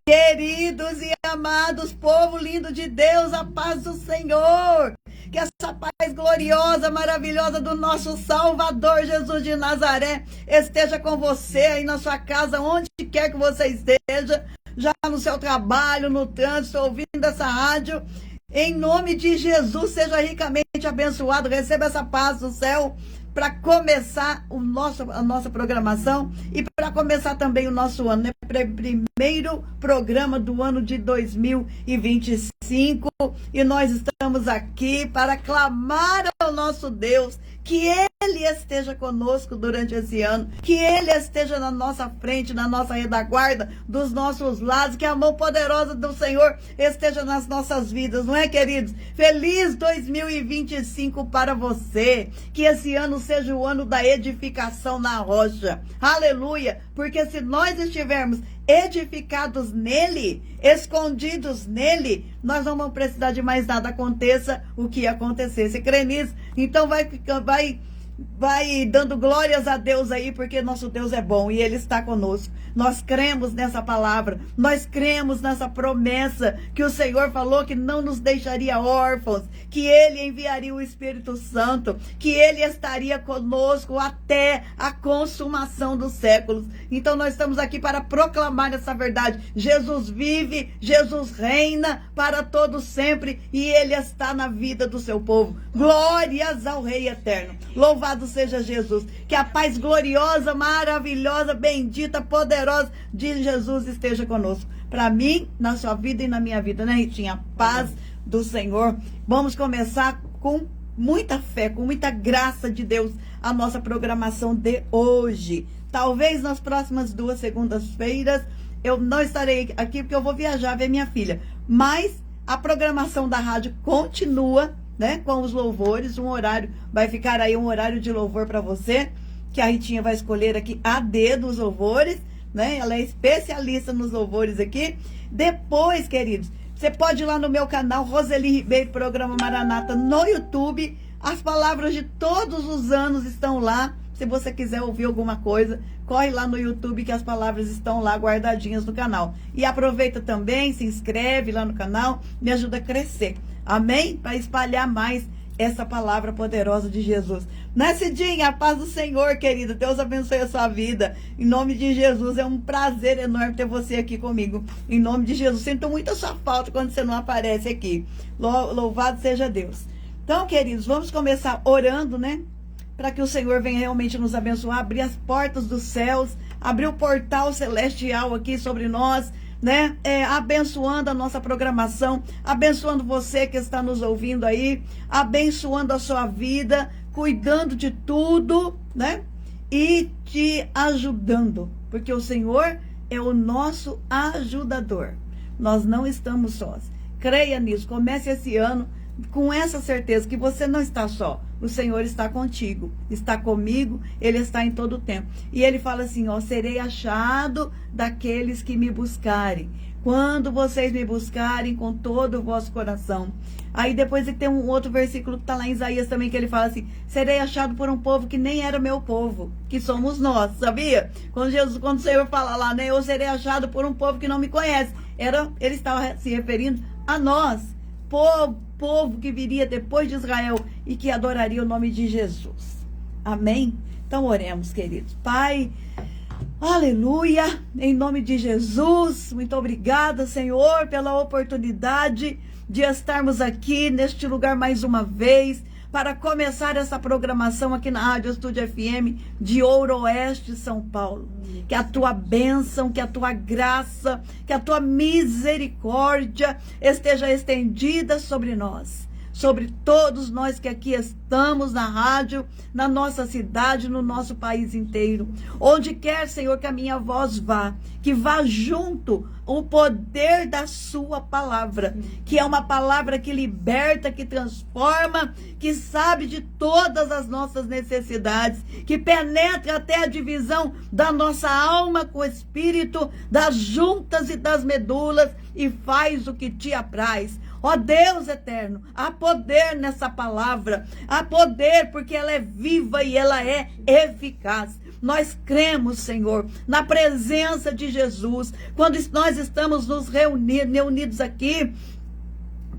Queridos e amados, povo lindo de Deus, a paz do Senhor, que essa paz gloriosa, maravilhosa do nosso Salvador Jesus de Nazaré esteja com você aí na sua casa, onde quer que você esteja, já no seu trabalho, no trânsito, ouvindo essa rádio. Em nome de Jesus, seja ricamente abençoado, receba essa paz do céu para começar a nossa programação e para começar também o nosso ano, né? Primeiro programa do ano de 2025, e nós estamos aqui para clamar ao nosso Deus que Ele esteja conosco durante esse ano, que Ele esteja na nossa frente, na nossa retaguarda, dos nossos lados, que a mão poderosa do Senhor esteja nas nossas vidas, não é, queridos? Feliz 2025 para você, que esse ano seja o ano da edificação na rocha, aleluia, porque se nós estivermos edificados nele, escondidos nele, nós não vamos precisar de mais nada, aconteça o que acontecer. Você crê nisso? Então vai dando glórias a Deus aí, porque nosso Deus é bom e Ele está conosco. Nós cremos nessa palavra, nós cremos nessa promessa que o Senhor falou que não nos deixaria órfãos, que Ele enviaria o Espírito Santo, que Ele estaria conosco até a consumação dos séculos. Então nós estamos aqui para proclamar essa verdade. Jesus vive, Jesus reina para todos sempre e Ele está na vida do seu povo. Glórias ao Rei eterno. Louvado seja Jesus. Que a paz gloriosa, maravilhosa, bendita, poderosa de Jesus esteja conosco. Para mim, na sua vida e na minha vida, né, Ritinha? A paz do Senhor. Vamos começar com muita fé, com muita graça de Deus, a nossa programação de hoje. Talvez nas próximas 2 segundas-feiras eu não estarei aqui porque eu vou viajar ver minha filha. Mas a programação da rádio continua, né, com os louvores. Um horário, vai ficar aí um horário de louvor para você, que a Ritinha vai escolher aqui a dedo os louvores, né? Ela é especialista nos louvores aqui. Depois, queridos, você pode ir lá no meu canal Roseli Ribeiro, Programa Maranata, no YouTube. As palavras de todos os anos estão lá. Se você quiser ouvir alguma coisa, corre lá no YouTube que as palavras estão lá guardadinhas no canal. E aproveita também, se inscreve lá no canal, me ajuda a crescer. Amém? Para espalhar mais essa palavra poderosa de Jesus. Cidinha, a paz do Senhor, querida. Deus abençoe a sua vida. Em nome de Jesus, é um prazer enorme ter você aqui comigo. Em nome de Jesus, sinto muito a sua falta quando você não aparece aqui. Louvado seja Deus. Então, queridos, vamos começar orando, né? Para que o Senhor venha realmente nos abençoar, abrir as portas dos céus, abrir o portal celestial aqui sobre nós, né? Abençoando a nossa programação, abençoando você que está nos ouvindo aí, abençoando a sua vida, cuidando de tudo, né? E te ajudando, porque o Senhor é o nosso ajudador. Nós não estamos sós. Creia nisso, comece esse ano com essa certeza que você não está só. O Senhor está contigo, está comigo, Ele está em todo o tempo. E Ele fala assim, ó, serei achado daqueles que me buscarem. Quando vocês me buscarem com todo o vosso coração. Aí depois tem um outro versículo que está lá em Isaías também, que ele fala assim, serei achado por um povo que nem era meu povo, que somos nós, sabia? Quando o Senhor fala lá, né, eu serei achado por um povo que não me conhece, ele estava se referindo a nós, povo que viria depois de Israel e que adoraria o nome de Jesus. Amém? Então oremos, queridos. Pai, aleluia, em nome de Jesus, muito obrigada, Senhor, pela oportunidade de estarmos aqui neste lugar mais uma vez, para começar essa programação aqui na Rádio Estúdio FM de Ouro Oeste, São Paulo. Que a tua bênção, que a tua graça, que a tua misericórdia esteja estendida sobre nós, sobre todos nós que aqui estamos na rádio, na nossa cidade, no nosso país inteiro. Onde quer, Senhor, que a minha voz vá, que vá junto o poder da sua palavra, que é uma palavra que liberta, que transforma, que sabe de todas as nossas necessidades, que penetra até a divisão da nossa alma com o espírito, das juntas e das medulas, e faz o que te apraz. Ó Deus eterno, há poder nessa palavra, há poder porque ela é viva e ela é eficaz. Nós cremos, Senhor, na presença de Jesus. Quando nós estamos nos reunidos aqui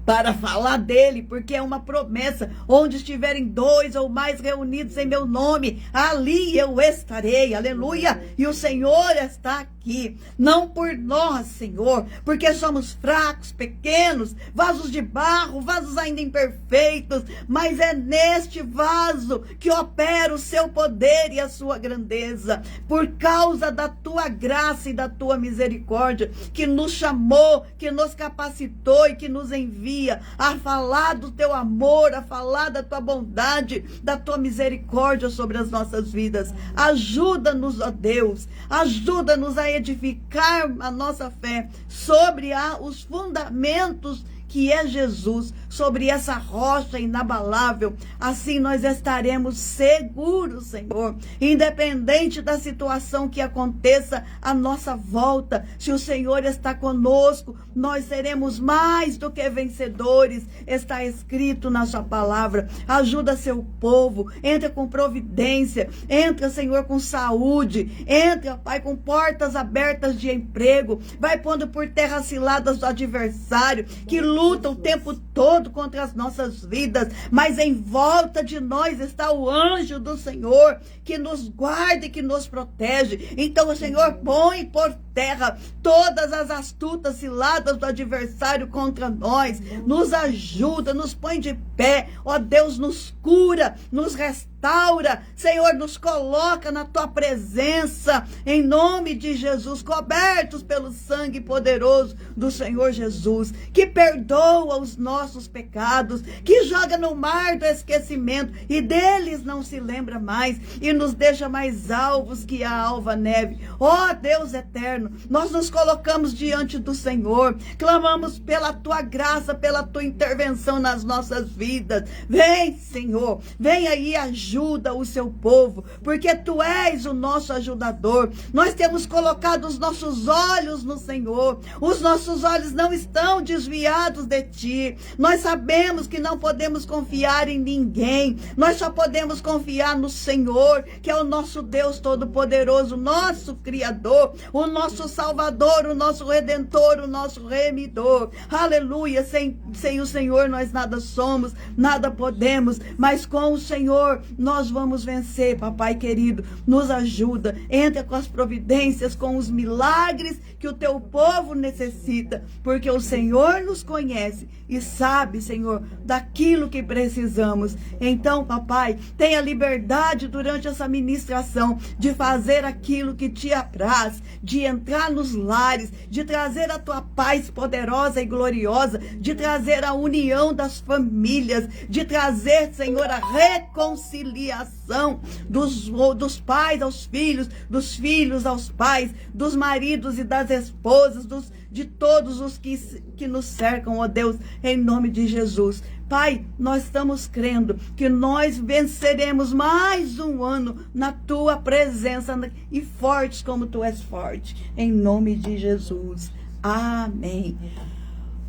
para falar dele, porque é uma promessa: onde estiverem 2 ou mais reunidos em meu nome, ali eu estarei, aleluia. E o Senhor está aqui, não por nós, Senhor, porque somos fracos, pequenos, vasos de barro, vasos ainda imperfeitos, mas é neste vaso que opera o seu poder e a sua grandeza, por causa da tua graça e da tua misericórdia, que nos chamou, que nos capacitou e que nos envia a falar do teu amor, a falar da tua bondade, da tua misericórdia sobre as nossas vidas. Ajuda-nos, ó Deus, ajuda-nos a edificar a nossa fé sobre os fundamentos que é Jesus, sobre essa rocha inabalável. Assim nós estaremos seguros, Senhor, independente da situação que aconteça à nossa volta. Se o Senhor está conosco, nós seremos mais do que vencedores. Está escrito na sua palavra. Ajuda seu povo, entra com providência, entra, Senhor, com saúde, entra, Pai, com portas abertas de emprego, vai pondo por terra ciladas do adversário, que luta o tempo todo contra as nossas vidas, mas em volta de nós está o anjo do Senhor, que nos guarda e que nos protege. Então o Senhor põe por terra todas as astutas ciladas do adversário contra nós, nos ajuda, nos põe de pé, ó Deus, nos cura, nos restaura, Senhor, nos coloca na tua presença, em nome de Jesus, cobertos pelo sangue poderoso do Senhor Jesus, que perdoa os nossos pecados, que joga no mar do esquecimento e deles não se lembra mais, e nos deixa mais alvos que a alva neve. Ó Deus eterno, nós nos colocamos diante do Senhor, clamamos pela tua graça, pela tua intervenção nas nossas vidas. Vem, Senhor, vem aí e ajuda o seu povo, porque tu és o nosso ajudador. Nós temos colocado os nossos olhos no Senhor, os nossos olhos não estão desviados de ti. Nós sabemos que não podemos confiar em ninguém, nós só podemos confiar no Senhor, que é o nosso Deus Todo-Poderoso, nosso Criador, o nosso Salvador, o nosso Redentor, o nosso Remidor. Aleluia. Sem o Senhor nós nada somos, nada podemos, mas com o Senhor nós vamos vencer. Papai querido, nos ajuda, entra com as providências, com os milagres que o teu povo necessita, porque o Senhor nos conhece e sabe, Senhor, daquilo que precisamos. Então, papai, tenha liberdade durante essa ministração de fazer aquilo que te apraz, de entrar nos lares, de trazer a tua paz poderosa e gloriosa, de trazer a união das famílias, de trazer, Senhor, a reconciliação dos pais aos filhos, dos filhos aos pais, dos maridos e das esposas, de todos os que nos cercam, ó Deus, em nome de Jesus. Pai, nós estamos crendo que nós venceremos mais um ano na tua presença e fortes como tu és forte, em nome de Jesus. Amém.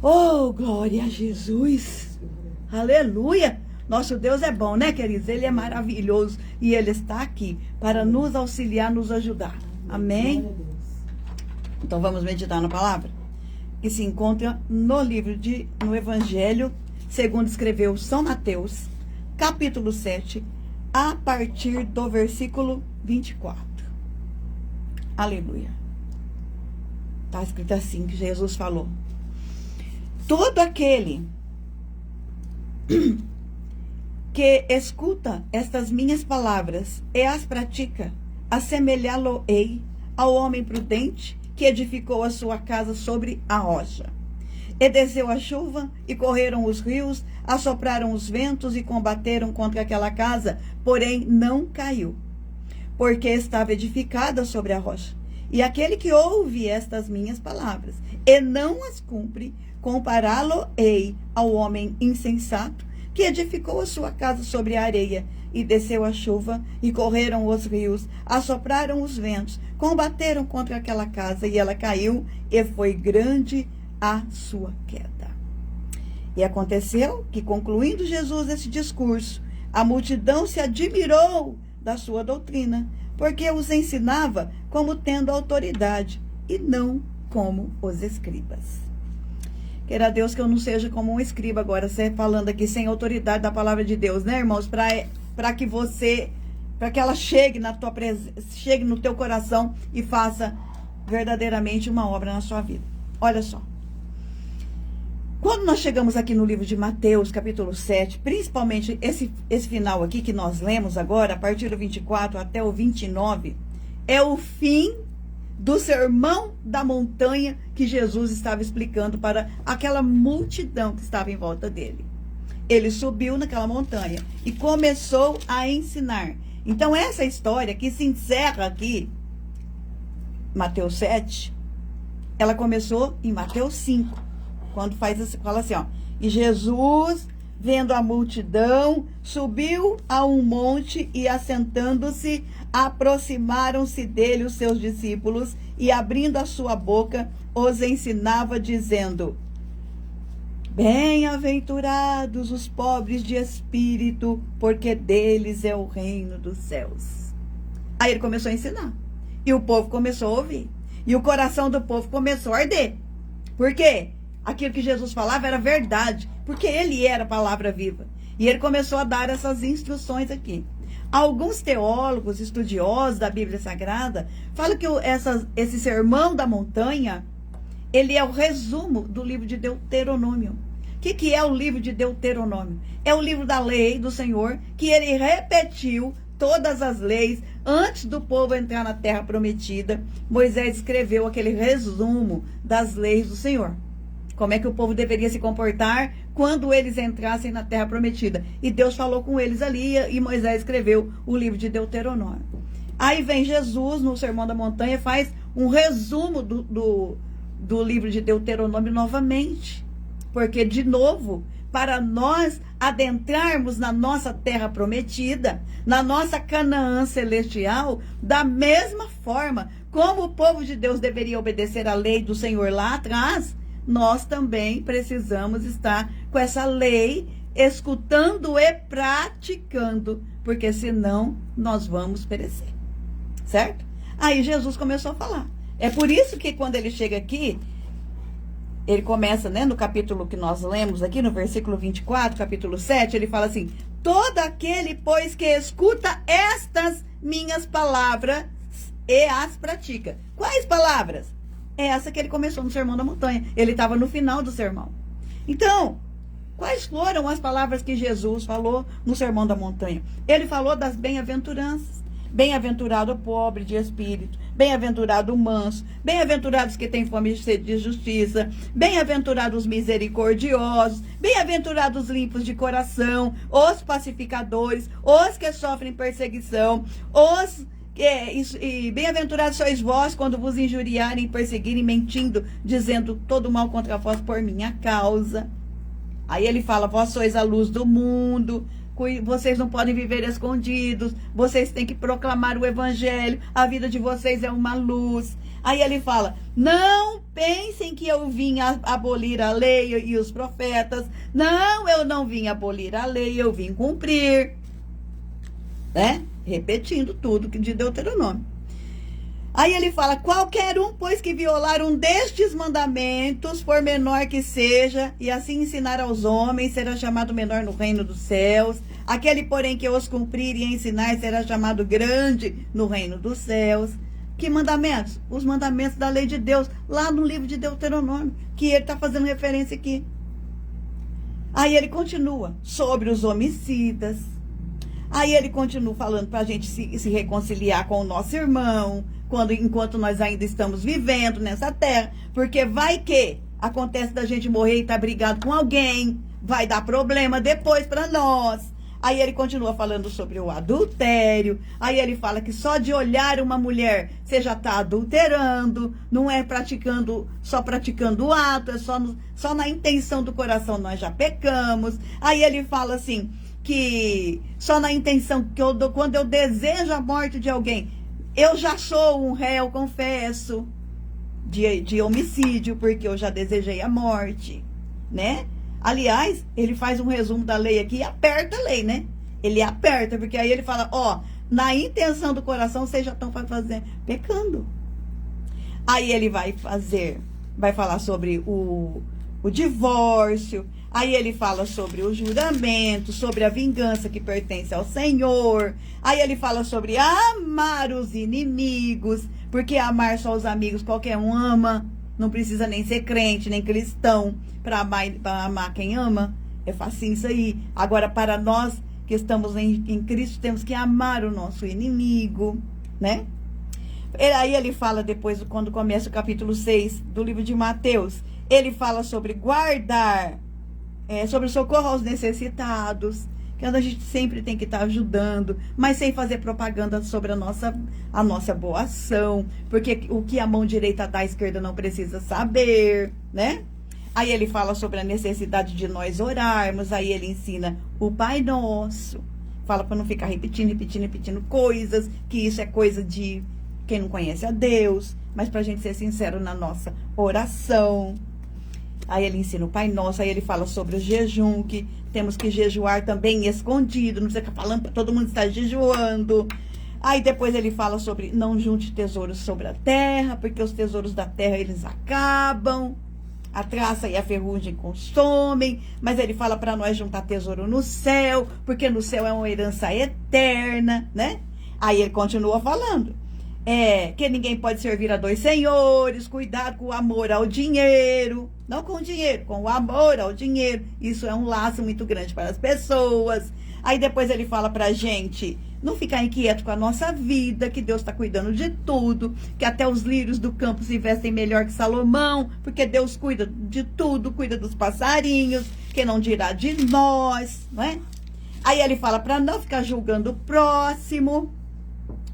Oh, glória a Jesus. Aleluia. Nosso Deus é bom, né, queridos? Ele é maravilhoso e Ele está aqui para nos auxiliar, nos ajudar. Amém? Então vamos meditar na palavra, que se encontra no Evangelho segundo escreveu São Mateus, capítulo 7, a partir do versículo 24. Aleluia. Está escrito assim, que Jesus falou: todo aquele que escuta estas minhas palavras e as pratica, assemelhá-lo-ei ao homem prudente que edificou a sua casa sobre a rocha. E desceu a chuva, e correram os rios, assopraram os ventos e combateram contra aquela casa, porém não caiu, porque estava edificada sobre a rocha. E aquele que ouve estas minhas palavras e não as cumpre, compará-lo-ei ao homem insensato que edificou a sua casa sobre a areia. E desceu a chuva, e correram os rios, assopraram os ventos, combateram contra aquela casa, e ela caiu, e foi grande a sua queda. E aconteceu que, concluindo Jesus esse discurso, a multidão se admirou da sua doutrina, porque os ensinava como tendo autoridade e não como os escribas. Queira Deus que eu não seja como um escriba agora, você falando aqui sem autoridade da palavra de Deus, né, irmãos? Para que ela chegue na tua chegue no teu coração e faça verdadeiramente uma obra na sua vida. Olha só. Quando nós chegamos aqui no livro de Mateus, capítulo 7, principalmente esse final aqui que nós lemos agora, a partir do 24 até o 29, é o fim do sermão da montanha que Jesus estava explicando para aquela multidão que estava em volta dele. Ele subiu naquela montanha e começou a ensinar. Então essa história que se encerra aqui, Mateus 7, ela começou em Mateus 5, quando fala assim, ó, e Jesus, vendo a multidão, subiu a um monte e, assentando-se, aproximaram-se dele os seus discípulos e, abrindo a sua boca, os ensinava, dizendo: bem-aventurados os pobres de espírito, porque deles é o reino dos céus. Aí ele começou a ensinar. E o povo começou a ouvir. E o coração do povo começou a arder. Por quê? Aquilo que Jesus falava era verdade, porque ele era a palavra viva. E ele começou a dar essas instruções aqui. Alguns teólogos, estudiosos da Bíblia Sagrada, falam que esse sermão da montanha, ele é o resumo do livro de Deuteronômio. O que é o livro de Deuteronômio? É o livro da lei do Senhor, que ele repetiu todas as leis antes do povo entrar na terra prometida. Moisés escreveu aquele resumo das leis do Senhor. Como é que o povo deveria se comportar quando eles entrassem na terra prometida. E Deus falou com eles ali e Moisés escreveu o livro de Deuteronômio. Aí vem Jesus no Sermão da Montanha, faz um resumo do livro de Deuteronômio novamente. Porque, de novo, para nós adentrarmos na nossa terra prometida, na nossa Canaã celestial, da mesma forma como o povo de Deus deveria obedecer à lei do Senhor lá atrás, nós também precisamos estar com essa lei, escutando e praticando, porque senão nós vamos perecer, certo? Aí Jesus começou a falar. É por isso que quando ele chega aqui, ele começa, né, no capítulo que nós lemos aqui, no versículo 24, capítulo 7, ele fala assim: todo aquele, pois, que escuta estas minhas palavras e as pratica. Quais palavras? É essa que ele começou no Sermão da Montanha. Ele estava no final do sermão. Então, quais foram as palavras que Jesus falou no Sermão da Montanha? Ele falou das bem-aventuranças. Bem-aventurado o pobre de espírito, bem-aventurado o manso, bem-aventurados que têm fome de justiça, bem-aventurados os misericordiosos, bem-aventurados os limpos de coração, os pacificadores, os que sofrem perseguição, e bem-aventurados sois vós quando vos injuriarem, perseguirem, mentindo, dizendo todo mal contra vós por minha causa. Aí ele fala: vós sois a luz do mundo, vocês não podem viver escondidos, vocês têm que proclamar o evangelho, a vida de vocês é uma luz. Aí ele fala: não pensem que eu vim abolir a lei e os profetas. Não, eu não vim abolir a lei, eu vim cumprir. Né? Repetindo tudo que de Deuteronômio. Aí ele fala: qualquer um, pois, que violar um destes mandamentos, por menor que seja, e assim ensinar aos homens, será chamado menor no reino dos céus. Aquele, porém, que os cumprir e ensinar, será chamado grande no reino dos céus. Que mandamentos? Os mandamentos da lei de Deus, lá no livro de Deuteronômio, que ele está fazendo referência aqui. Aí ele continua sobre os homicidas. Aí ele continua falando para a gente se reconciliar com o nosso irmão, enquanto nós ainda estamos vivendo nessa terra, porque vai que acontece da gente morrer e estar brigado com alguém, vai dar problema depois para nós. Aí ele continua falando sobre o adultério. Aí ele fala que só de olhar uma mulher você já está adulterando, não é só praticando o ato, é só na intenção do coração nós já pecamos. Aí ele fala assim, que só na intenção, quando eu desejo a morte de alguém, eu já sou um réu, confesso, de homicídio, porque eu já desejei a morte, né? Aliás, ele faz um resumo da lei aqui e aperta a lei, né? Ele aperta, porque aí ele fala, ó, na intenção do coração, vocês já estão pecando. Aí ele vai falar sobre o divórcio. Aí ele fala sobre o juramento, sobre a vingança que pertence ao Senhor. Aí ele fala sobre amar os inimigos, porque amar só os amigos qualquer um ama. Não precisa nem ser crente, nem cristão, para amar quem ama. É facinho isso aí. Agora, para nós que estamos em Cristo, temos que amar o nosso inimigo, né? Aí ele fala depois, quando começa o capítulo 6 do livro de Mateus, ele fala sobre guardar, sobre socorro aos necessitados, que a gente sempre tem que estar ajudando, mas sem fazer propaganda sobre a nossa boa ação, porque o que a mão direita dá, a esquerda não precisa saber, né? Aí ele fala sobre a necessidade de nós orarmos, aí ele ensina o Pai Nosso, fala para não ficar repetindo coisas, que isso é coisa de quem não conhece a Deus, mas para a gente ser sincero na nossa oração. Aí ele ensina o Pai Nosso, aí ele fala sobre o jejum, que temos que jejuar também escondido, não precisa ficar falando para todo mundo estar jejuando. Aí depois ele fala sobre não junte tesouros sobre a terra, porque os tesouros da terra eles acabam, a traça e a ferrugem consomem, mas ele fala para nós juntar tesouro no céu, porque no céu é uma herança eterna, né? Aí ele continua falando. Que ninguém pode servir a dois senhores, cuidado com o amor ao dinheiro, não com o dinheiro, com o amor ao dinheiro, isso é um laço muito grande para as pessoas. Aí depois ele fala pra gente não ficar inquieto com a nossa vida, que Deus está cuidando de tudo, que até os lírios do campo se vestem melhor que Salomão, porque Deus cuida de tudo, cuida dos passarinhos, que não dirá de nós, não é? Aí ele fala para não ficar julgando o próximo,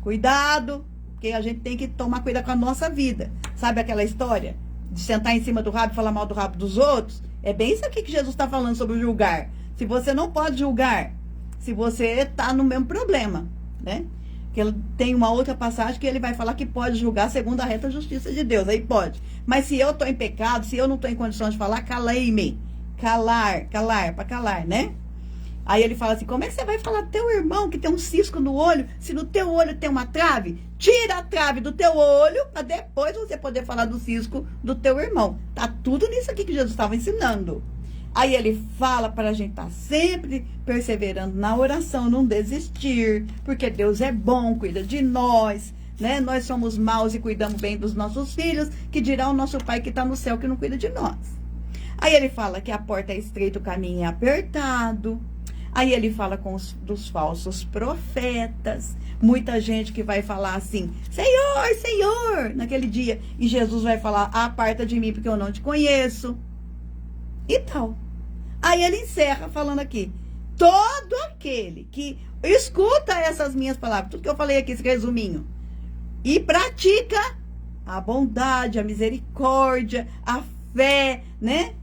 cuidado, porque a gente tem que tomar cuidado com a nossa vida. Sabe aquela história de sentar em cima do rabo e falar mal do rabo dos outros? É bem isso aqui que Jesus está falando sobre julgar. Se você não pode julgar, se você está no mesmo problema, né? Que ele tem uma outra passagem que ele vai falar que pode julgar segundo a reta justiça de Deus. Aí pode. Mas se eu estou em pecado, se eu não estou em condições de falar, calei-me. Calar, para calar, né? Aí ele fala assim, como é que você vai falar teu irmão que tem um cisco no olho, se no teu olho tem uma trave? Tira a trave do teu olho, para depois você poder falar do cisco do teu irmão. Tá tudo nisso aqui que Jesus estava ensinando. Aí ele fala para a gente estar sempre perseverando na oração, não desistir, porque Deus é bom, cuida de nós, né? Nós somos maus e cuidamos bem dos nossos filhos, que dirá o nosso Pai que está no céu que não cuida de nós. Aí ele fala que a porta é estreita, o caminho é apertado. Aí ele fala dos falsos profetas. Muita gente que vai falar assim, Senhor, Senhor, naquele dia. E Jesus vai falar, aparta de mim porque eu não te conheço. E tal. Aí ele encerra falando aqui, todo aquele que escuta essas minhas palavras, tudo que eu falei aqui, esse resuminho, e pratica a bondade, a misericórdia, a fé, né?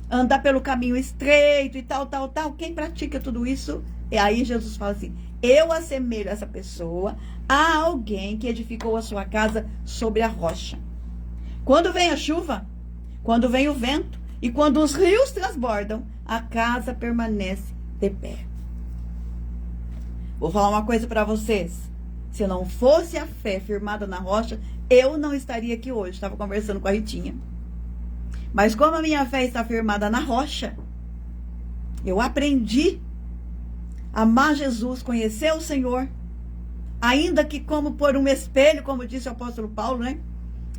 Andar pelo caminho estreito e tal. Quem pratica tudo isso, e aí Jesus fala assim, eu assemelho essa pessoa a alguém que edificou a sua casa sobre a rocha. Quando vem a chuva, quando vem o vento, e quando os rios transbordam, a casa permanece de pé. Vou falar uma coisa para vocês. Se não fosse a fé firmada na rocha, eu não estaria aqui hoje. Estava conversando com a Ritinha. Mas como a minha fé está firmada na rocha, eu aprendi a amar Jesus, conhecer o Senhor, ainda que como por um espelho, como disse o apóstolo Paulo, né?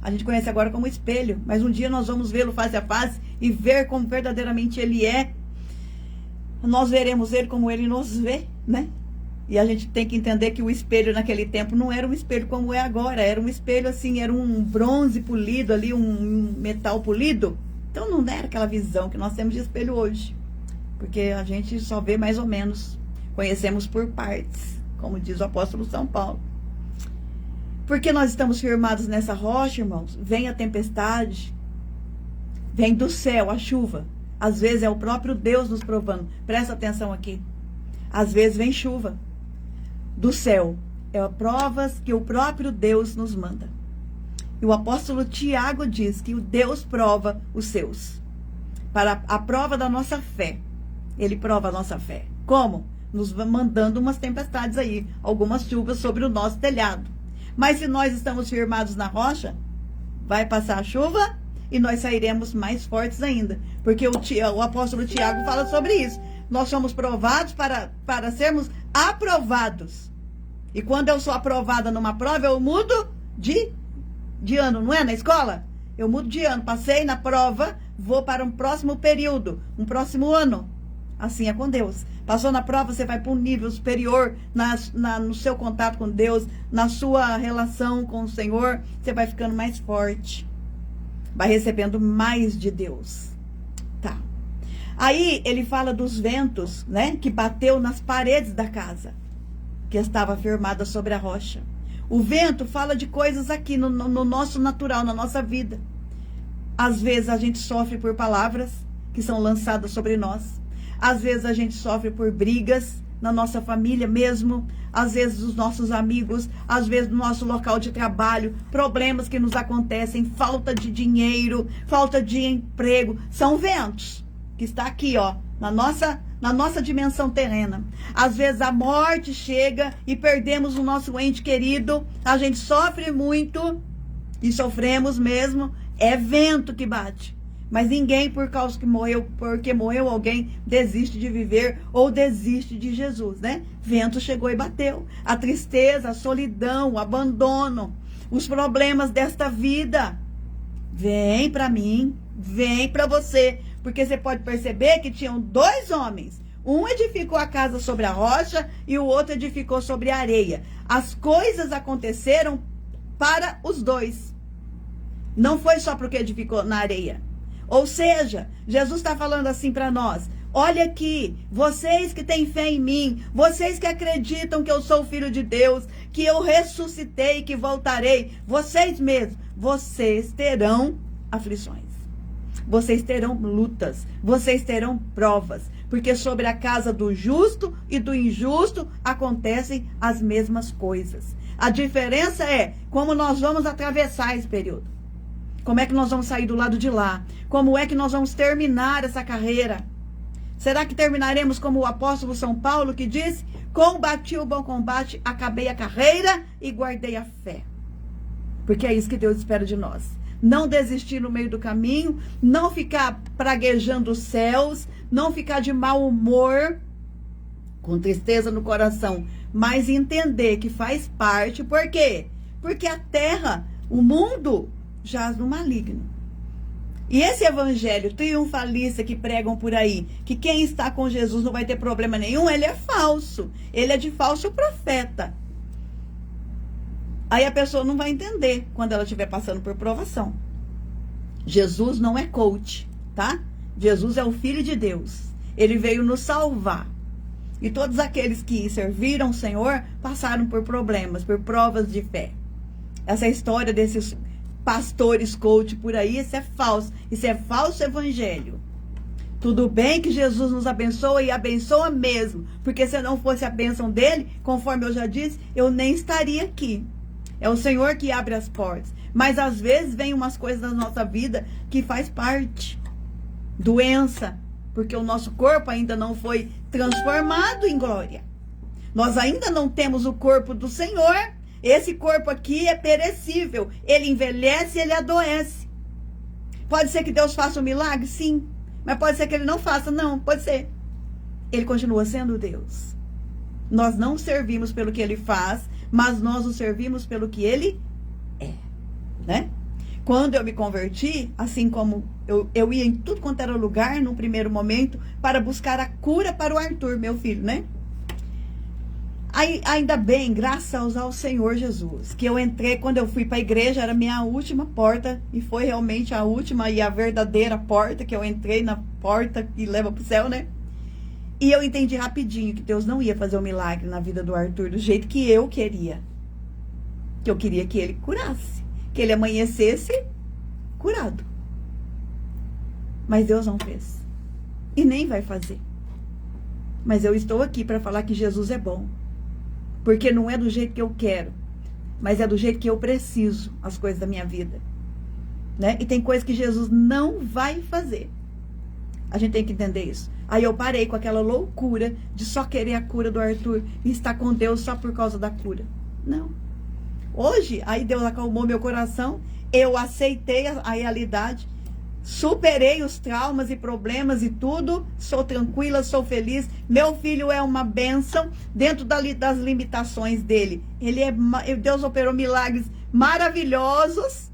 A gente conhece agora como espelho, mas um dia nós vamos vê-lo face a face e ver como verdadeiramente ele é. Nós veremos ele como ele nos vê, né? E a gente tem que entender que o espelho naquele tempo não era um espelho como é agora. Era um espelho assim, era um bronze polido ali, um metal polido. Então não era aquela visão que nós temos de espelho hoje. Porque a gente só vê mais ou menos. Conhecemos por partes, como diz o apóstolo São Paulo. Porque nós estamos firmados nessa rocha, irmãos, vem a tempestade, vem do céu a chuva. Às vezes é o próprio Deus nos provando. Presta atenção aqui. Às vezes vem chuva do céu. É provas que o próprio Deus nos manda. E o apóstolo Tiago diz que o Deus prova os seus. Para a prova da nossa fé. Ele prova a nossa fé. Como? nos mandando umas tempestades aí, algumas chuvas sobre o nosso telhado. Mas se nós estamos firmados na rocha, vai passar a chuva e nós sairemos mais fortes ainda. Porque o apóstolo Tiago fala sobre isso. Nós somos provados para sermos aprovados. E quando eu sou aprovada numa prova, eu mudo de ano, não é? Na escola? Eu mudo de ano. Passei na prova, vou para um próximo período, um próximo ano. Assim é com Deus. Passou na prova, você vai para um nível superior no seu contato com Deus, na sua relação com o Senhor, você vai ficando mais forte. Vai recebendo mais de Deus. Tá. Aí ele fala dos ventos, né? Que bateu nas paredes da casa, que estava firmada sobre a rocha. O vento fala de coisas aqui no nosso natural, na nossa vida. Às vezes a gente sofre por palavras que são lançadas sobre nós. Às vezes a gente sofre por brigas na nossa família mesmo. Às vezes dos nossos amigos, às vezes do nosso local de trabalho, problemas que nos acontecem, falta de dinheiro, falta de emprego. São ventos que está aqui, ó, na nossa dimensão terrena. Às vezes a morte chega e perdemos o nosso ente querido. A gente sofre muito e sofremos mesmo. É vento que bate. Mas ninguém, porque morreu alguém, desiste de viver ou desiste de Jesus, né? Vento chegou e bateu. A tristeza, a solidão, o abandono, os problemas desta vida. Vem para mim, vem para você. Porque você pode perceber que tinham dois homens. Um edificou a casa sobre a rocha e o outro edificou sobre a areia. As coisas aconteceram para os dois. Não foi só porque edificou na areia. Ou seja, Jesus está falando assim para nós: olha aqui, vocês que têm fé em mim, vocês que acreditam que eu sou o Filho de Deus, que eu ressuscitei, que voltarei, vocês mesmos, vocês terão aflições. Vocês terão lutas, vocês terão provas, porque sobre a casa do justo e do injusto acontecem as mesmas coisas. A diferença é como nós vamos atravessar esse período. Como é que nós vamos sair do lado de lá? Como é que nós vamos terminar essa carreira? Será que terminaremos como o apóstolo São Paulo, que disse: combati o bom combate, acabei a carreira e guardei a fé? Porque é isso que Deus espera de nós. Não desistir no meio do caminho, não ficar praguejando os céus, não ficar de mau humor, com tristeza no coração, mas entender que faz parte. Por quê? Porque a terra, o mundo, jaz no maligno. E esse evangelho triunfalista que pregam por aí, que quem está com Jesus não vai ter problema nenhum, ele é falso. Ele é de falso profeta. Aí a pessoa não vai entender quando ela estiver passando por provação. Jesus não é coach, tá? Jesus é o Filho de Deus. Ele veio nos salvar. E todos aqueles que serviram o Senhor passaram por problemas, por provas de fé. Essa história desses pastores coach por aí, isso é falso. Isso é falso evangelho. Tudo bem que Jesus nos abençoa e abençoa mesmo. Porque se não fosse a bênção dele, conforme eu já disse, eu nem estaria aqui. É o Senhor que abre as portas. Mas às vezes vem umas coisas na nossa vida que faz parte. Doença. Porque o nosso corpo ainda não foi transformado em glória. Nós ainda não temos o corpo do Senhor. Esse corpo aqui é perecível. Ele envelhece e ele adoece. Pode ser que Deus faça um milagre? Sim. Mas pode ser que ele não faça? Não, pode ser. Ele continua sendo Deus. Nós não servimos pelo que ele faz, mas nós o servimos pelo que ele é. Né? Quando eu me converti, assim como eu ia em tudo quanto era lugar, num primeiro momento, para buscar a cura para o Arthur, meu filho, né? Aí, ainda bem, graças ao Senhor Jesus, que eu entrei, quando eu fui para a igreja, era a minha última porta, e foi realmente a última e a verdadeira porta, que eu entrei na porta que leva para o céu, né? E eu entendi rapidinho que Deus não ia fazer um milagre na vida do Arthur do jeito que eu queria. Que eu queria que ele curasse, que ele amanhecesse curado. Mas Deus não fez. E nem vai fazer. Mas eu estou aqui para falar que Jesus é bom. Porque não é do jeito que eu quero, mas é do jeito que eu preciso as coisas da minha vida. Né? E tem coisas que Jesus não vai fazer. A gente tem que entender isso. Aí eu parei com aquela loucura de só querer a cura do Arthur e estar com Deus só por causa da cura. Não. Hoje, aí Deus acalmou meu coração, eu aceitei a realidade, superei os traumas e problemas e tudo, sou tranquila, sou feliz. Meu filho é uma bênção dentro das limitações dele. Deus operou milagres maravilhosos.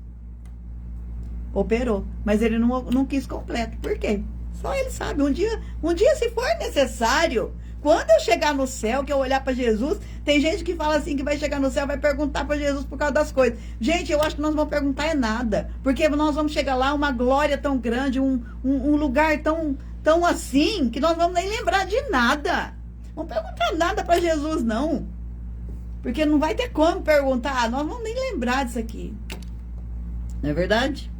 Operou, mas ele não quis completo. Por quê? Só ele sabe. Um dia se for necessário, quando eu chegar no céu, que eu olhar para Jesus, tem gente que fala assim que vai chegar no céu, vai perguntar para Jesus por causa das coisas. Gente, eu acho que nós não vamos perguntar é nada, porque nós vamos chegar lá, uma glória tão grande, um lugar tão assim, que nós não vamos nem lembrar de nada. Não vamos perguntar nada para Jesus, não. Porque não vai ter como perguntar, nós não vamos nem lembrar disso aqui. Não é verdade?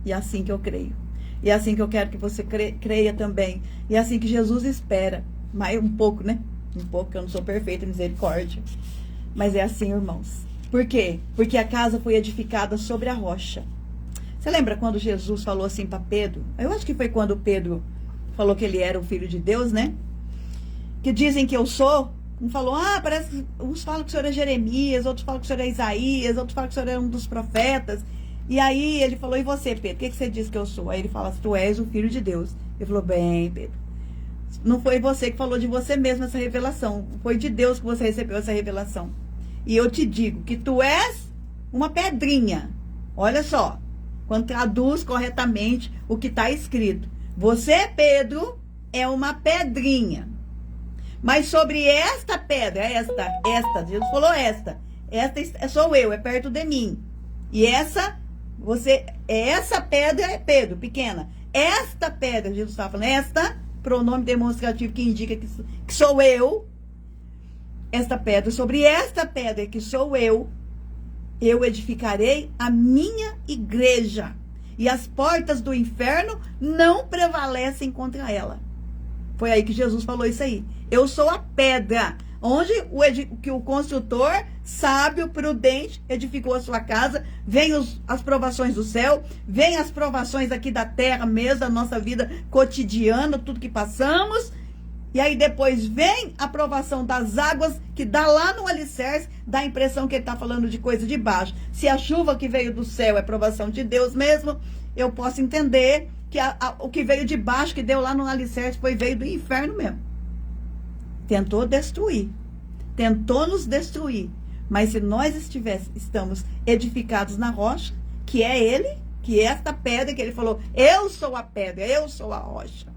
E é assim que eu creio. E é assim que eu quero que você creia também. E é assim que Jesus espera. Mas um pouco, né? Um pouco, que eu não sou perfeita, misericórdia. Mas é assim, irmãos. Por quê? Porque a casa foi edificada sobre a rocha. Você lembra quando Jesus falou assim para Pedro? Eu acho que foi quando Pedro falou que ele era o filho de Deus, né? Que dizem que eu sou. Um falou, parece que uns falam que o senhor é Jeremias, outros falam que o senhor é Isaías, outros falam que o senhor é um dos profetas. E aí ele falou, e você, Pedro? O que você diz que eu sou? Aí ele fala, tu és o filho de Deus. Ele falou, bem, Pedro. Não foi você que falou de você mesmo essa revelação. Foi de Deus que você recebeu essa revelação. E eu te digo que tu és uma pedrinha. Olha só. Quando traduz corretamente o que está escrito. Você, Pedro, é uma pedrinha. Mas sobre esta pedra, esta, Jesus falou esta sou eu, é perto de mim. E essa pedra é Pedro, pequena. Esta pedra, Jesus está falando, esta pronome demonstrativo que indica que sou eu, sobre esta pedra que sou eu edificarei a minha igreja, e as portas do inferno não prevalecem contra ela. Foi aí que Jesus falou isso aí. Eu sou a pedra, onde o construtor, sábio, prudente, edificou a sua casa. Vem as provações do céu, vem as provações aqui da terra mesmo, da nossa vida cotidiana, tudo que passamos. E aí depois vem a provação das águas, que dá lá no alicerce, dá a impressão que ele está falando de coisa de baixo. Se a chuva que veio do céu é provação de Deus mesmo, eu posso entender que o que veio de baixo, que deu lá no alicerce, veio do inferno mesmo. Tentou destruir. Tentou nos destruir. Mas se nós estamos edificados na rocha, que é ele, que é esta pedra, que ele falou, eu sou a pedra, eu sou a rocha.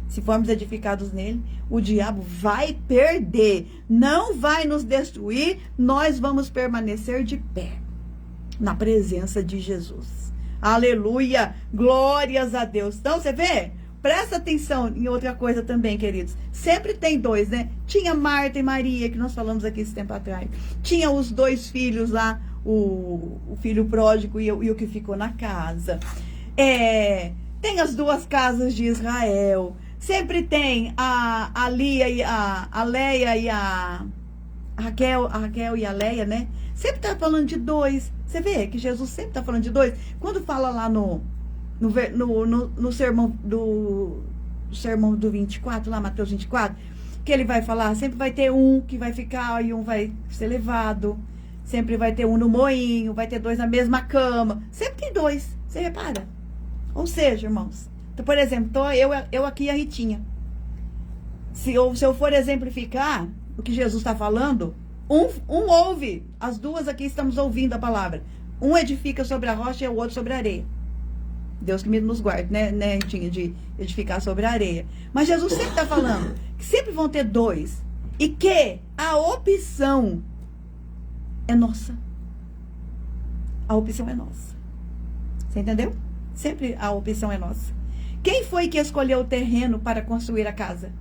Se formos edificados nele, o diabo vai perder. Não vai nos destruir, nós vamos permanecer de pé. Na presença de Jesus. Aleluia! Glórias a Deus. Então, você vê? Presta atenção em outra coisa também, queridos. Sempre tem dois, né? Tinha Marta e Maria, que nós falamos aqui esse tempo atrás. Tinha os dois filhos lá, o filho pródigo e o que ficou na casa. Tem as duas casas de Israel. Sempre tem a Leia e a Raquel e a Leia, né? Sempre tá falando de dois. Você vê que Jesus sempre tá falando de dois. Quando fala lá no sermão do 24, lá Mateus 24, que ele vai falar, sempre vai ter um que vai ficar e um vai ser levado. Sempre vai ter um no moinho, vai ter dois na mesma cama. Sempre tem dois, você repara? Ou seja, irmãos, então, por exemplo, tô eu aqui e a Ritinha. Se eu for exemplificar o que Jesus está falando, um ouve, as duas aqui estamos ouvindo a palavra. Um edifica sobre a rocha e o outro sobre a areia. Deus que me nos guarde, né, Ritinha, de edificar sobre a areia. Mas Jesus sempre está falando que sempre vão ter dois. E que a opção é nossa. A opção é nossa. Você entendeu? Sempre a opção é nossa. Quem foi que escolheu o terreno para construir a casa?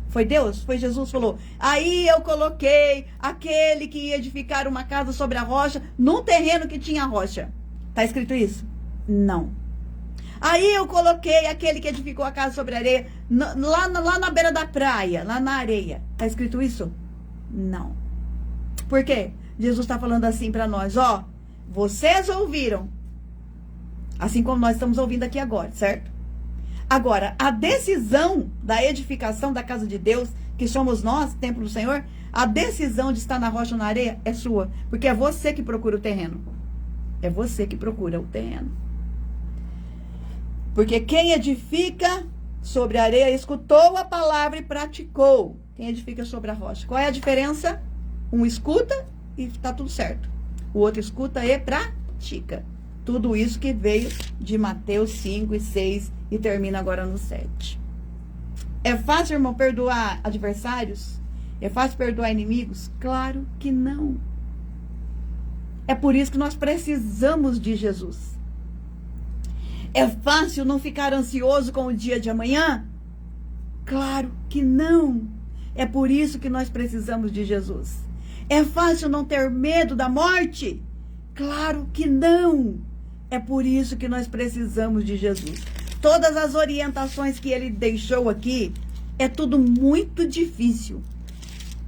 Foi Deus? Foi Jesus? Falou, aí eu coloquei aquele que ia edificar uma casa sobre a rocha, num terreno que tinha rocha. Está escrito isso? Não. Aí eu coloquei aquele que edificou a casa sobre a areia, lá na beira da praia, lá na areia. Está escrito isso? Não. Por quê? Jesus está falando assim para nós, ó, vocês ouviram, assim como nós estamos ouvindo aqui agora, certo? Agora, a decisão da edificação da casa de Deus, que somos nós, templo do Senhor, a decisão de estar na rocha ou na areia é sua, porque é você que procura o terreno. É você que procura o terreno. Porque quem edifica sobre a areia escutou a palavra e praticou. Quem edifica sobre a rocha. Qual é a diferença? Um escuta e está tudo certo. O outro escuta e pratica. Tudo isso que veio de Mateus 5 e 6 e termina agora no 7. É fácil, irmão, perdoar adversários? É fácil perdoar inimigos? Claro que não. É por isso que nós precisamos de Jesus. É fácil não ficar ansioso com o dia de amanhã? Claro que não. É por isso que nós precisamos de Jesus. É fácil não ter medo da morte? Claro que não. É por isso que nós precisamos de Jesus. Todas as orientações que ele deixou aqui, é tudo muito difícil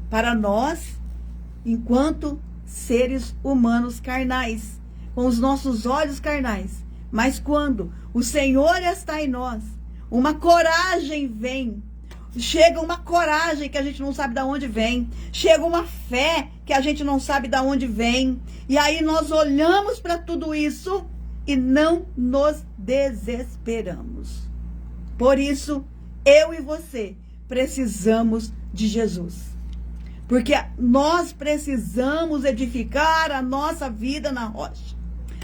para nós, enquanto seres humanos carnais, com os nossos olhos carnais. Mas quando o Senhor está em nós, uma coragem vem. Chega uma coragem que a gente não sabe de onde vem. Chega uma fé que a gente não sabe de onde vem. E aí nós olhamos para tudo isso e não nos desesperamos. Por isso, eu e você precisamos de Jesus. Porque nós precisamos edificar a nossa vida na rocha.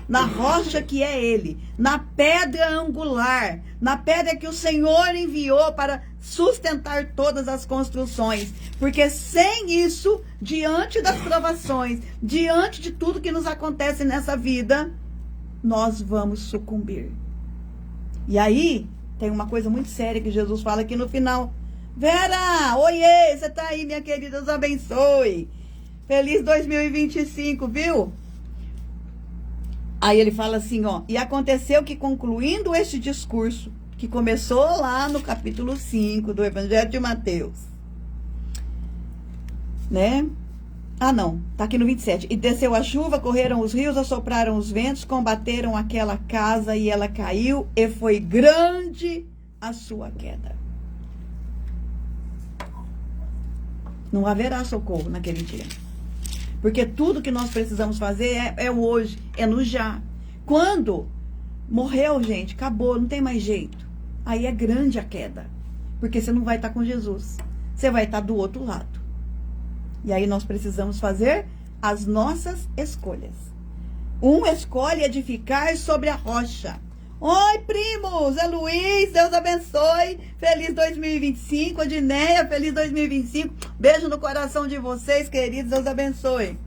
Na rocha que é Ele, na pedra angular, na pedra que o Senhor enviou para sustentar todas as construções. Porque sem isso, diante das provações, diante de tudo que nos acontece nessa vida, nós vamos sucumbir. E aí, tem uma coisa muito séria que Jesus fala aqui no final. Vera, oiê, você tá aí, minha querida, Deus abençoe. Feliz 2025, viu? Aí ele fala assim, ó, e aconteceu que concluindo este discurso, que começou lá no capítulo 5 do Evangelho de Mateus, né? Ah, não, tá aqui no 27. E desceu a chuva, correram os rios, assopraram os ventos, combateram aquela casa e ela caiu, e foi grande a sua queda. Não haverá socorro naquele dia. Porque tudo que nós precisamos fazer é hoje, é no já. Quando morreu, gente, acabou, não tem mais jeito. Aí é grande a queda. Porque você não vai estar com Jesus. Você vai estar do outro lado. E aí nós precisamos fazer as nossas escolhas. Um escolhe edificar sobre a rocha. Oi, primos! É Luiz, Deus abençoe. Feliz 2025. Odineia, feliz 2025. Beijo no coração de vocês, queridos. Deus abençoe.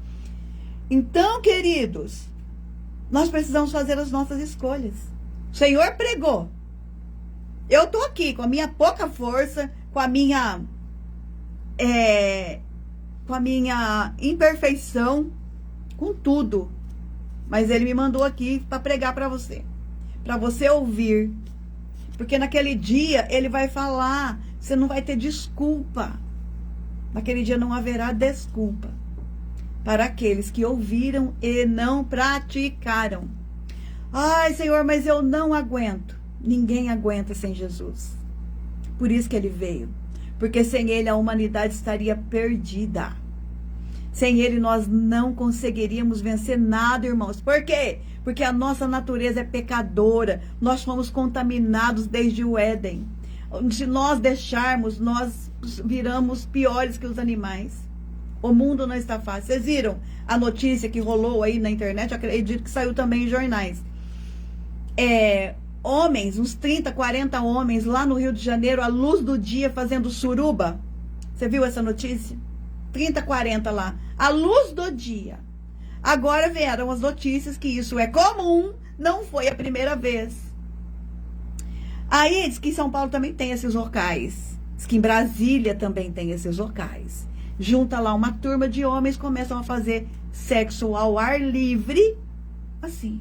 Então, queridos, nós precisamos fazer as nossas escolhas. O Senhor pregou. Eu estou aqui com a minha pouca força, com a minha imperfeição, com tudo. Mas Ele me mandou aqui para pregar para você. Para você ouvir. Porque naquele dia Ele vai falar. Você não vai ter desculpa. Naquele dia não haverá desculpa. Para aqueles que ouviram e não praticaram. Ai, Senhor, mas eu não aguento. Ninguém aguenta sem Jesus. Por isso que Ele veio. Porque sem Ele a humanidade estaria perdida. Sem Ele nós não conseguiríamos vencer nada, irmãos. Por quê? Porque a nossa natureza é pecadora. Nós fomos contaminados desde o Éden. Se nós deixarmos, nós viramos piores que os animais. O mundo não está fácil. Vocês viram a notícia que rolou aí na internet? Eu acredito que saiu também em jornais. Homens, uns 30, 40 homens lá no Rio de Janeiro, à luz do dia, fazendo suruba. Você viu essa notícia? 30, 40 lá, à luz do dia. Agora vieram as notícias que isso é comum, não foi a primeira vez. Aí diz que em São Paulo também tem esses locais. Diz que em Brasília também tem esses locais. Junta lá uma turma de homens, começam a fazer sexo ao ar livre, assim.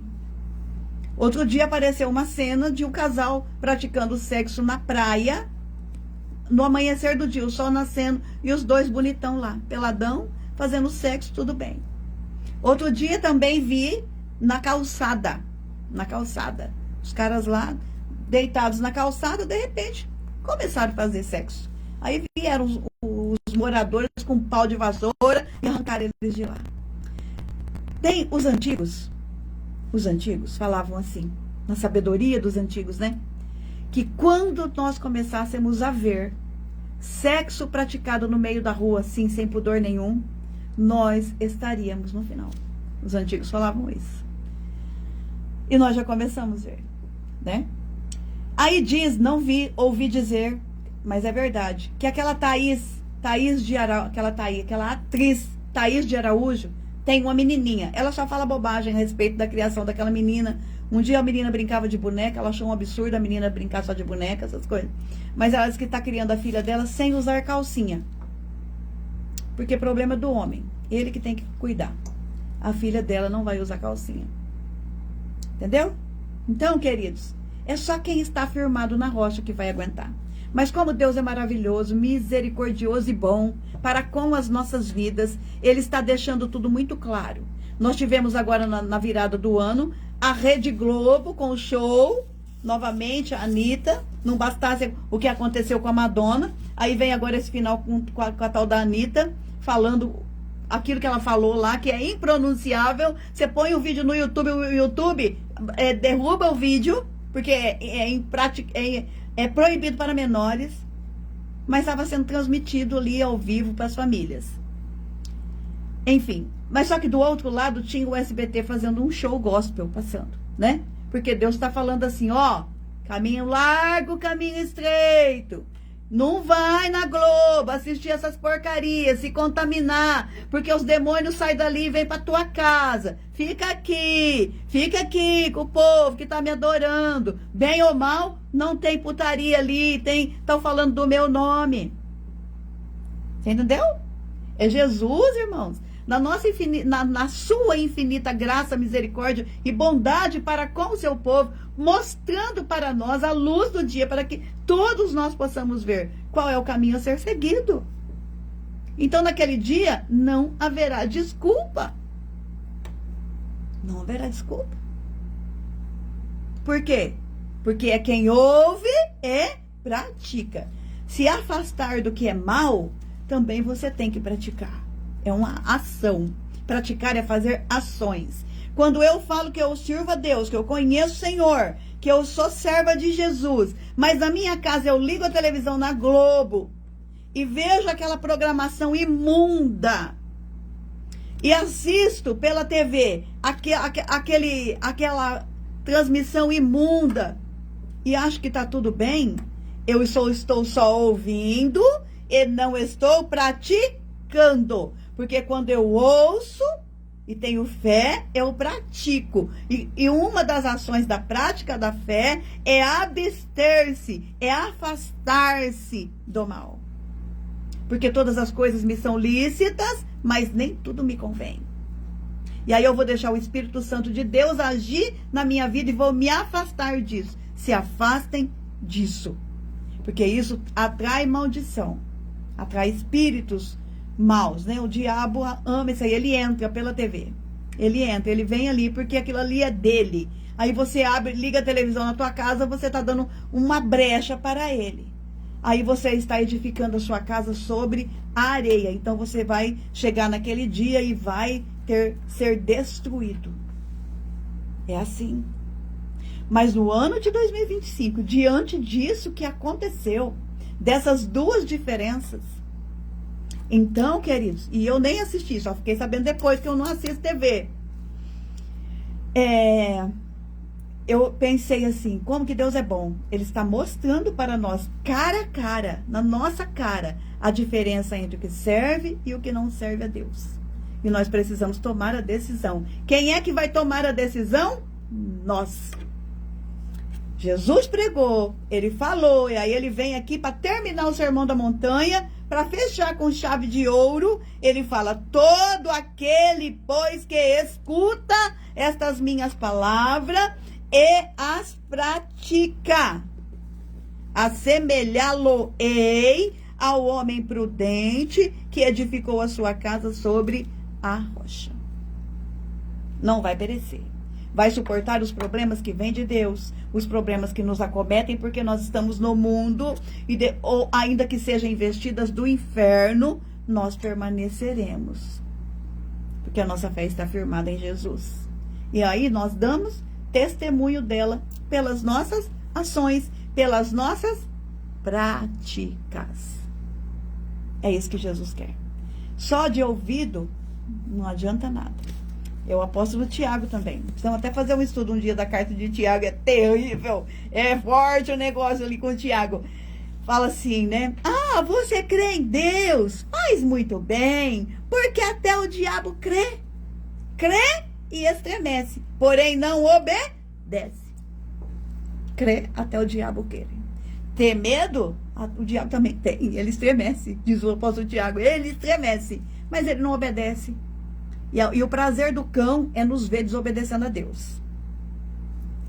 Outro dia apareceu uma cena de um casal praticando sexo na praia, no amanhecer do dia, o sol nascendo, e os dois bonitão lá, peladão, fazendo sexo, tudo bem. Outro dia também vi na calçada, os caras lá deitados na calçada, de repente, começaram a fazer sexo. Aí vieram os moradores com um pau de vassoura e arrancaram eles de lá. Tem os antigos falavam assim, na sabedoria dos antigos, né? Que quando nós começássemos a ver sexo praticado no meio da rua, assim, sem pudor nenhum, nós estaríamos no final. Os antigos falavam isso. E nós já começamos a ver, né? Aí diz, ouvi dizer, mas é verdade, que aquela aquela atriz Thaís de Araújo, tem uma menininha. Ela só fala bobagem a respeito da criação daquela menina. Um dia a menina brincava de boneca, ela achou um absurdo a menina brincar só de boneca, essas coisas. Mas ela diz que está criando a filha dela sem usar calcinha. Porque é problema do homem. Ele que tem que cuidar. A filha dela não vai usar calcinha. Entendeu? Então, queridos, é só quem está firmado na rocha que vai aguentar. Mas como Deus é maravilhoso, misericordioso e bom para com as nossas vidas, Ele está deixando tudo muito claro. Nós tivemos agora na virada do ano a Rede Globo com o show, novamente a Anitta, não bastasse o que aconteceu com a Madonna, aí vem agora esse final com a tal da Anitta, falando aquilo que ela falou lá, que é impronunciável. Você põe o vídeo no YouTube, o YouTube derruba o vídeo, porque é proibido para menores, mas estava sendo transmitido ali ao vivo para as famílias. Enfim, mas só que do outro lado tinha o SBT fazendo um show gospel passando, né? Porque Deus está falando assim, ó, caminho largo, caminho estreito. Não vai na Globo assistir essas porcarias, se contaminar, porque os demônios saem dali e vêm para tua casa. Fica aqui com o povo que está me adorando. Bem ou mal, não tem putaria ali, estão falando do meu nome. Você entendeu? É Jesus, irmãos. Na sua infinita graça, misericórdia e bondade para com o seu povo, mostrando para nós a luz do dia, para que todos nós possamos ver qual é o caminho a ser seguido. Então, naquele dia, não haverá desculpa. Não haverá desculpa. Por quê? Porque é quem ouve e pratica. Se afastar do que é mal, também você tem que praticar. É uma ação. Praticar é fazer ações. Quando eu falo que eu sirvo a Deus, que eu conheço o Senhor, que eu sou serva de Jesus, mas na minha casa eu ligo a televisão na Globo e vejo aquela programação imunda e assisto pela TV aquela transmissão imunda e acho que está tudo bem, eu estou só ouvindo e não estou praticando. Porque quando eu ouço e tenho fé, eu pratico. E uma das ações da prática da fé é abster-se, é afastar-se do mal. Porque todas as coisas me são lícitas, mas nem tudo me convém. E aí eu vou deixar o Espírito Santo de Deus agir na minha vida e vou me afastar disso. Se afastem disso. Porque isso atrai maldição, atrai espíritos maus, né? O diabo ama isso aí, ele entra pela TV. Ele vem ali porque aquilo ali é dele. Aí você liga a televisão na tua casa, você está dando uma brecha para ele. Aí você está edificando a sua casa sobre a areia. Então você vai chegar naquele dia e vai ser destruído. É assim. Mas no ano de 2025, diante disso que aconteceu, dessas duas diferenças, então, queridos, e eu nem assisti, só fiquei sabendo depois que eu não assisto TV. Eu pensei assim, como que Deus é bom. Ele está mostrando para nós, cara a cara, na nossa cara, a diferença entre o que serve e o que não serve a Deus. E nós precisamos tomar a decisão. Quem é que vai tomar a decisão? Nós. Jesus pregou, ele falou, e aí ele vem aqui para terminar o Sermão da Montanha, para fechar com chave de ouro. Ele fala, todo aquele, pois, que escuta estas minhas palavras e as pratica, assemelhá-lo-ei ao homem prudente que edificou a sua casa sobre a rocha. Não vai perecer. vai suportar os problemas que vêm de Deus, os problemas que nos acometem, porque nós estamos no mundo, ou ainda que sejam investidas do inferno, nós permaneceremos. Porque a nossa fé está firmada em Jesus. E aí nós damos testemunho dela pelas nossas ações, pelas nossas práticas. É isso que Jesus quer. Só de ouvido não adianta nada. É o apóstolo Tiago também. Precisamos até fazer um estudo um dia da carta de Tiago. É terrível. É forte o negócio ali com o Tiago. Fala assim, né? Ah, você crê em Deus? Faz muito bem. Porque até o diabo crê. Crê e estremece. Porém não obedece. Crê até o diabo querer. Ter medo? O diabo também tem. Ele estremece. Diz o apóstolo Tiago. Ele estremece. Mas ele não obedece. E o prazer do cão é nos ver desobedecendo a Deus.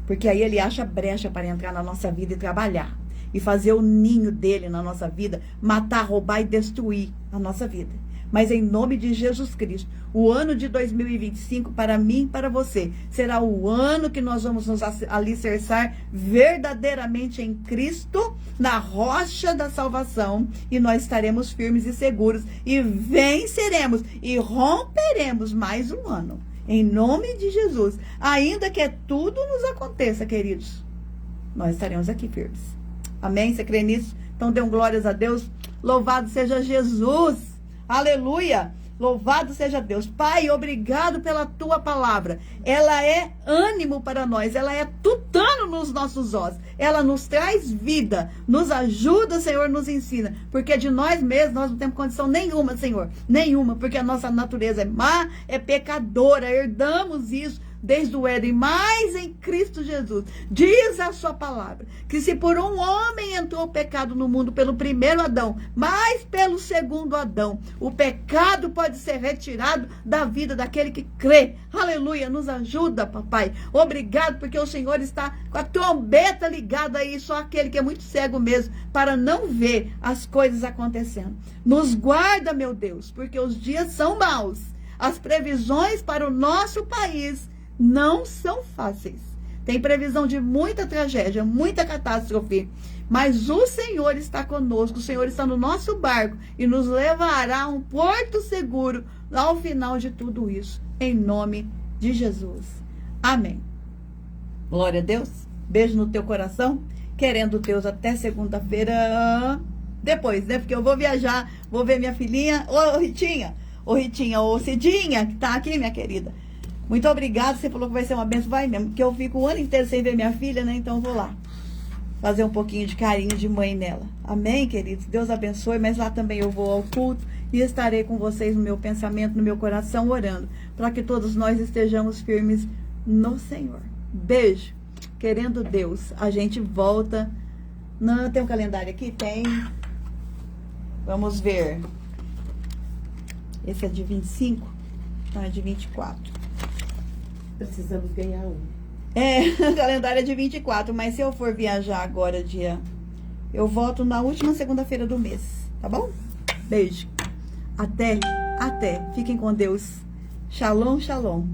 Porque aí ele acha brecha para entrar na nossa vida e trabalhar. E fazer o ninho dele na nossa vida, matar, roubar e destruir a nossa vida. Mas em nome de Jesus Cristo, o ano de 2025, para mim e para você, será o ano que nós vamos nos alicerçar verdadeiramente em Cristo, na rocha da salvação, e nós estaremos firmes e seguros, e venceremos, e romperemos mais um ano. Em nome de Jesus. Ainda que tudo nos aconteça, queridos, nós estaremos aqui firmes. Amém? Você crê nisso? Então dê glórias a Deus. Louvado seja Jesus. Aleluia! Louvado seja Deus. Pai, obrigado pela tua palavra. Ela é ânimo para nós. Ela é tutano nos nossos ossos. Ela nos traz vida. Nos ajuda, Senhor, nos ensina. Porque de nós mesmos nós não temos condição nenhuma, Senhor. Nenhuma. Porque a nossa natureza é má, é pecadora. Herdamos isso desde o Éden, mas em Cristo Jesus. Diz a sua palavra que se por um homem entrou o pecado no mundo pelo primeiro Adão, mas pelo segundo Adão, o pecado pode ser retirado da vida daquele que crê. Aleluia, nos ajuda, papai. Obrigado, porque o Senhor está com a trombeta ligada aí, só aquele que é muito cego mesmo, para não ver as coisas acontecendo. Nos guarda, meu Deus, porque os dias são maus. As previsões para o nosso país não são fáceis. Tem previsão de muita tragédia, muita catástrofe. Mas o Senhor está conosco, o Senhor está no nosso barco e nos levará a um porto seguro ao final de tudo isso. Em nome de Jesus. Amém. Glória a Deus. Beijo no teu coração. Querendo Deus até segunda-feira. Depois, né? Porque eu vou viajar, vou ver minha filhinha. Ô, Ritinha. Ô, Ritinha, ô, Cidinha, que tá aqui, minha querida. Muito obrigada, você falou que vai ser uma benção, vai mesmo, porque eu fico o ano inteiro sem ver minha filha, né, então eu vou lá fazer um pouquinho de carinho de mãe nela. Amém, queridos? Deus abençoe, mas lá também eu vou ao culto e estarei com vocês no meu pensamento, no meu coração, orando, para que todos nós estejamos firmes no Senhor. Beijo. Querendo Deus, a gente volta. Não, tem um calendário aqui? Tem. Vamos ver. Esse é de 25? Não, é de 24. Precisamos ganhar um. É, o calendário é de 24, mas se eu for viajar agora, eu volto na última segunda-feira do mês, tá bom? Beijo. Até. Fiquem com Deus. Shalom, shalom.